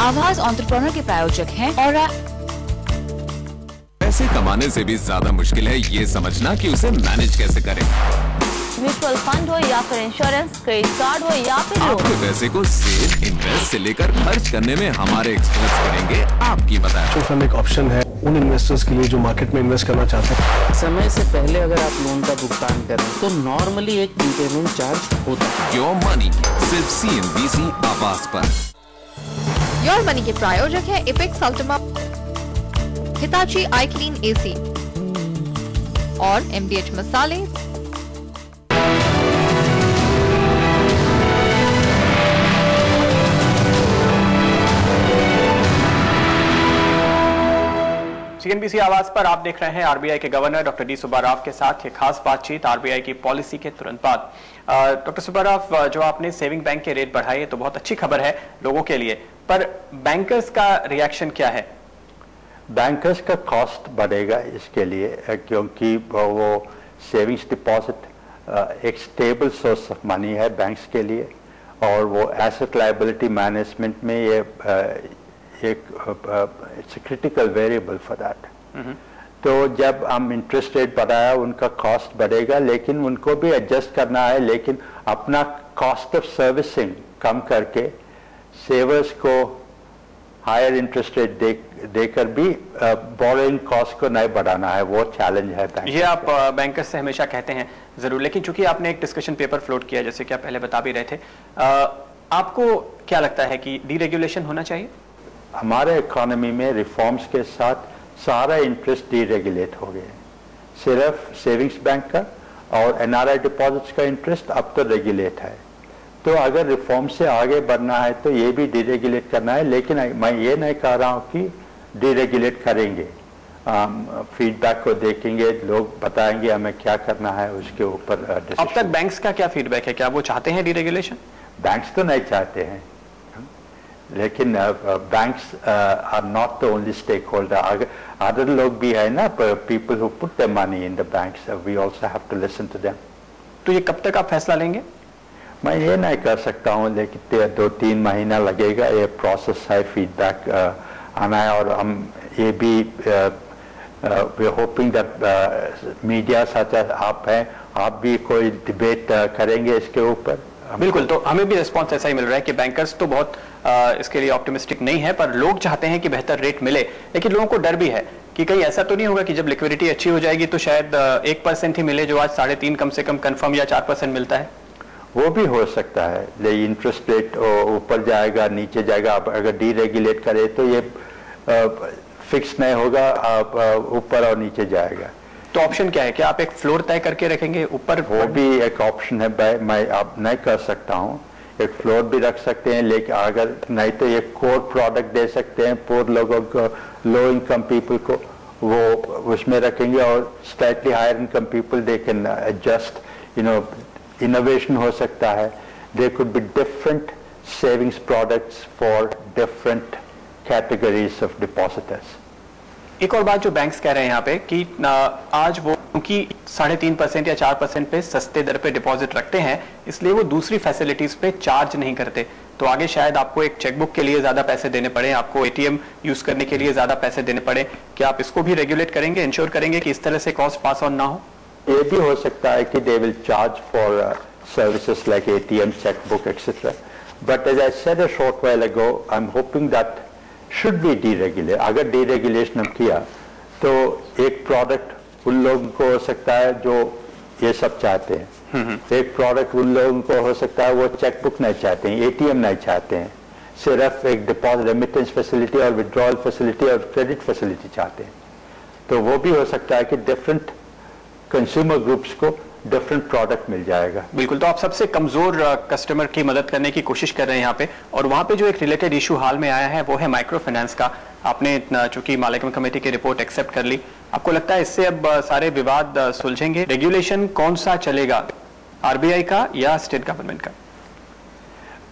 आवाज एंटरप्रेन्योर के प्रायोजक हैं और पैसे कमाने से भी ज्यादा मुश्किल है ये समझना कि उसे मैनेज कैसे करें। म्यूचुअल फंड हो या फिर इंश्योरेंस, क्रेडिट कार्ड हो या फिर आपके पैसे को सेव, इन्वेस्ट से लेकर खर्च करने में हमारे एक्सपर्ट्स करेंगे आपकी मदद। म्यूचुअल फंड एक ऑप्शन है उन इन्वेस्टर्स के लिए जो मार्केट में इन्वेस्ट करना चाहते हैं। समय से पहले अगर आप लोन का भुगतान करें तो नॉर्मली एक प्रीपेमेंट चार्ज होता है। योर मनी सिर्फ CNBC आवाज पर। योर मनी के प्रायोजक है Apex Ultima, Hitachi I clean AC और MDH मसाले। CNBC आवाज पर आप देख रहे हैं RBI के governor doctor D Subba Rao के साथ ये खास बातचीत RBI की पॉलिसी के तुरंत बाद। डॉक्टर सुब्बा राव, जो आपने सेविंग बैंक के रेट बढ़ाए तो बहुत अच्छी खबर है लोगों के लिए, पर बैंकर्स का रिएक्शन क्या है? बैंकर्स का कॉस्ट बढ़ेगा इसके लिए, क्योंकि वो सेविंग्स डिपॉजिट एक स्टेबल सोर्स ऑफ मनी है बैंक्स के लिए, और वो एसेट लायबिलिटी मैनेजमेंट में ये it's critical variable for that. तो जब हम इंटरेस्ट रेट बढ़ाया उनका कॉस्ट बढ़ेगा, लेकिन उनको भी एडजस्ट करना है, लेकिन अपना कॉस्ट ऑफ सर्विसिंग कम करके सेवर्स को हायर इंटरेस्ट रेट देकर भी बोरोइंग कॉस्ट को नहीं बढ़ाना है, वो चैलेंज है बैंक। ये आप बैंकर्स से हमेशा कहते हैं जरूर, लेकिन चूंकि आपने एक डिस्कशन पेपर फ्लोट किया जैसे कि आप पहले बता भी रहे थे, आपको क्या लगता है कि डीरेगुलेशन होना चाहिए? हमारे इकोनॉमी में रिफॉर्म्स के साथ सारा इंटरेस्ट डीरेगुलेट हो गए, सिर्फ सेविंग्स बैंक का और NRI डिपॉजिट्स का इंटरेस्ट अब तो रेगुलेट है। तो अगर रिफॉर्म से आगे बढ़ना है तो ये भी डीरेगुलेट करना है, लेकिन मैं ये नहीं कह रहा हूँ कि डीरेगुलेट करेंगे। फीडबैक को देखेंगे, लोग बताएंगे हमें क्या करना है, उसके ऊपर अब तक बैंक्स का क्या फीडबैक है? क्या वो चाहते हैं डीरेगुलेशन? बैंक्स तो नहीं चाहते हैं, लेकिन banks are not the only stakeholder. Other लोग भी है ना, people who put their money in the banks, we also have to listen to them. तो ये कब तक आप फैसला लेंगे? मैं ये नहीं कर सकता हूँ, लेकिन 2-3 महीना लगेगा, ये प्रोसेस है, फीडबैक आना है। और हम ये भी we are hoping that media such as आप हैं, आप भी कोई डिबेट करेंगे इसके ऊपर। बिल्कुल, तो हमें भी रिस्पॉन्स ऐसा ही मिल रहा है कि बैंकर्स तो बहुत इसके लिए ऑप्टिमिस्टिक नहीं है, पर लोग चाहते हैं कि बेहतर रेट मिले। लेकिन लोगों को डर भी है कि कहीं ऐसा तो नहीं होगा कि जब लिक्विडिटी अच्छी हो जाएगी तो शायद 1% ही मिले, जो आज 3.5% कम से कम कन्फर्म या 4% मिलता है। वो भी हो सकता है, लेकिन इंटरेस्ट रेट ऊपर जाएगा नीचे जाएगा। अगर डीरेगुलेट करे तो ये फिक्स नहीं होगा, ऊपर और नीचे जाएगा। तो ऑप्शन क्या है? क्या आप एक फ्लोर तय करके रखेंगे ऊपर? वो भी एक ऑप्शन है, मैं अब नहीं कर सकता हूँ। एक फ्लोर भी रख सकते हैं, लेकिन अगर नहीं तो ये कोर प्रोडक्ट दे सकते हैं पुअर लोगों को, लो इनकम पीपल को, वो उसमें रखेंगे। और slightly higher income people they can adjust, innovation हो सकता है। There could be different savings products for different categories of depositors. एक और बात जो बैंक्स कह रहे हैं यहाँ पे कि आज वो क्योंकि 3.5% या 4% पे सस्ते दर पे डिपॉजिट रखते हैं, इसलिए वो दूसरी फैसिलिटीज पे चार्ज नहीं करते। तो आगे शायद आपको एक चेकबुक के लिए ज्यादा पैसे देने पड़े, आपको ATM यूज करने के लिए ज्यादा पैसे देने पड़े। क्या आप इसको भी रेगुलेट करेंगे, इंश्योर करेंगे कि इस तरह से कॉस्ट पास ऑन ना हो? ये भी हो सकता है कि they will charge for services like ATM, checkbook, etc. But as I said a short while ago, I'm hoping that should be deregulate. अगर deregulation हम किया तो एक प्रोडक्ट उन लोगों को हो सकता है जो ये सब चाहते हैं, एक प्रोडक्ट उन लोगों को हो सकता है वो चेकबुक नहीं चाहते हैं, ATM नहीं चाहते हैं, सिर्फ एक डिपॉजिट रेमिटेंस फैसिलिटी और विड्रॉल फैसिलिटी और क्रेडिट फैसिलिटी चाहते हैं। तो वो भी हो सकता है कि डिफरेंट कंज्यूमर ग्रुप्स को डिफरेंट प्रोडक्ट मिल जाएगा। बिल्कुल, तो आप सबसे कमजोर कस्टमर की मदद करने की कोशिश कर रहे हैं यहाँ पे, और वहाँ पे जो एक रिलेटेड इशू हाल में आया है वो है माइक्रो फाइनेंस का। आपने चूंकि मालिकन कमेटी की रिपोर्ट एक्सेप्ट कर ली, आपको लगता है इससे अब सारे विवाद सुलझेंगे? रेगुलेशन कौन सा चलेगा, RBI का या स्टेट गवर्नमेंट का?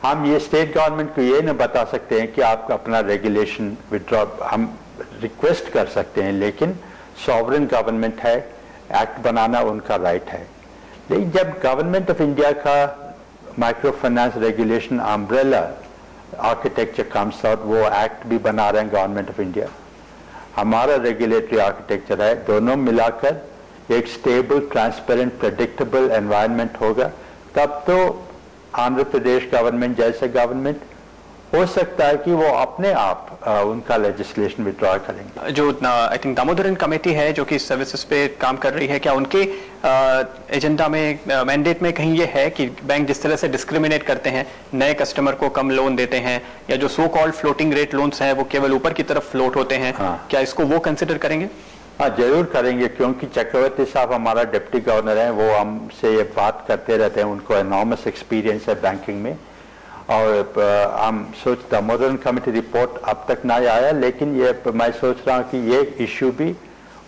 हम ये स्टेट गवर्नमेंट को ये न बता सकते हैं कि आप अपना रेगुलेशन विड्रॉ, हम रिक्वेस्ट कर सकते हैं, लेकिन सॉवरेन गवर्नमेंट है, एक्ट बनाना उनका राइट है। लेकिन जब गवर्नमेंट ऑफ इंडिया का micro finance regulation umbrella architecture comes out, वो एक्ट भी बना रहे हैं गवर्नमेंट ऑफ इंडिया, हमारा रेगुलेटरी आर्किटेक्चर है, दोनों मिलाकर एक स्टेबल, ट्रांसपेरेंट, प्रेडिक्टेबल एनवायरनमेंट होगा, तब तो आंध्र प्रदेश गवर्नमेंट जैसे गवर्नमेंट हो सकता है कि वो अपने आप उनका लेजिस्लेशन विड्रॉ करेंगे। जो आई थिंक दामोदरन कमेटी है जो कि सर्विसेज पे काम कर रही है, क्या उनके एजेंडा में, मैंडेट में कहीं ये है कि बैंक जिस तरह से डिस्क्रिमिनेट करते हैं, नए कस्टमर को कम लोन देते हैं, या जो so called floating rate loans हैं वो केवल ऊपर की तरफ फ्लोट होते हैं, क्या इसको वो कंसिडर करेंगे? हाँ, जरूर करेंगे, क्योंकि चक्रवर्ती साहब हमारा डिप्टी गवर्नर हैं, वो हमसे ये बात करते रहते हैं, उनको एनॉर्मस एक्सपीरियंस है बैंकिंग में, और हम दामोदरन कमेटी रिपोर्ट अब तक ना आया, लेकिन ये मैं सोच रहा हूँ कि ये इश्यू भी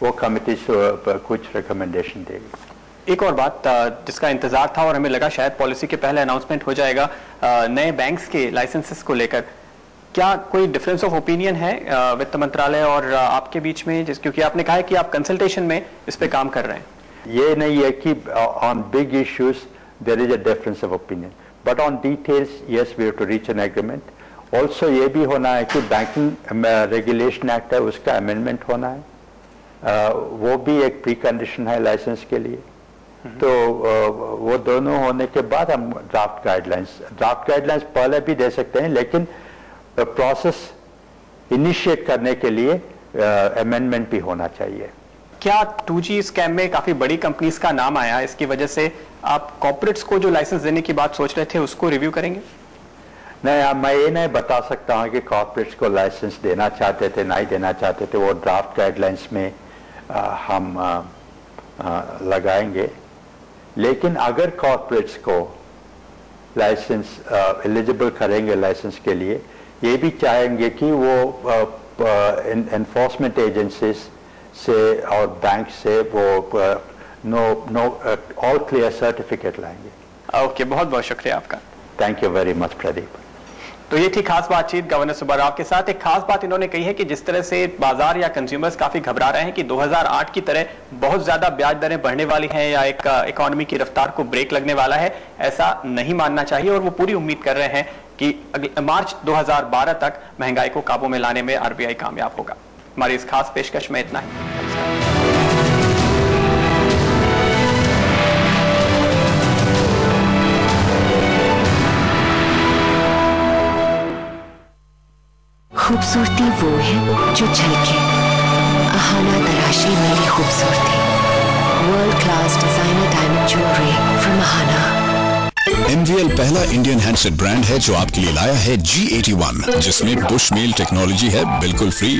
वो कमेटी कुछ रिकमेंडेशन देगी। एक और बात जिसका इंतजार था और हमें लगा शायद पॉलिसी के पहले अनाउंसमेंट हो जाएगा, नए बैंक्स के लाइसेंसेस को लेकर क्या कोई डिफरेंस ऑफ ओपिनियन है वित्त मंत्रालय और आपके बीच में, क्योंकि आपने कहा है कि आप कंसल्टेशन में इस पे काम कर रहे हैं? ये नहीं है कि on big issues there is a difference of opinion, but on details yes we have to reach an agreement. Also ये भी होना है कि बैंकिंग रेगुलेशन एक्ट है, उसका अमेंडमेंट होना है, वो भी एक प्री कंडीशन है लाइसेंस के लिए। तो वो दोनों होने के बाद हम ड्राफ्ट गाइडलाइंस पहले भी दे सकते हैं, लेकिन प्रोसेस इनिशिएट करने के लिए अमेंडमेंट भी होना चाहिए। क्या 2G स्कैम में काफी बड़ी कंपनीज का नाम आया, इसकी वजह से आप कॉर्पोरेट्स को जो लाइसेंस देने की बात सोच रहे थे उसको रिव्यू करेंगे? नहीं, मैं ये नहीं बता सकता हूँ कि कॉर्पोरेट्स को लाइसेंस देना चाहते थे नहीं देना चाहते थे, वो ड्राफ्ट गाइडलाइंस में हम लगाएंगे। लेकिन अगर कॉर्पोरेट्स को लाइसेंस एलिजिबल करेंगे लाइसेंस के लिए, ये भी चाहेंगे कि वो एनफोर्समेंट एजेंसीज से और बैंक से वो ऑल क्लियर सर्टिफिकेट लाएंगे। ओके, बहुत बहुत शुक्रिया आपका। Thank you very much Pradeep. तो ये थी खास बातचीत गवर्नर सुब्बाराव के साथ। एक खास बात इन्होंने कही है कि जिस तरह से बाजार या कंज्यूमर्स काफी घबरा रहे हैं कि 2008 की तरह बहुत ज्यादा ब्याज दरें बढ़ने वाली हैं या एक इकोनॉमी की रफ्तार को ब्रेक लगने वाला है, ऐसा नहीं मानना चाहिए, और वो पूरी उम्मीद कर रहे हैं कि मार्च 2012 तक महंगाई को काबू में लाने में आरबीआई कामयाब होगा। हमारी इस खास पेशकश में इतना ही। खूबसूरती वो है जो झलके, अहाना तराशी मेरी खूबसूरती। World class designer diamond jewellery from Ahana. MVL पहला इंडियन हैंडसेट ब्रांड है जो आपके लिए लाया है G81, जिसमें बुशमेल टेक्नोलॉजी है बिल्कुल फ्री।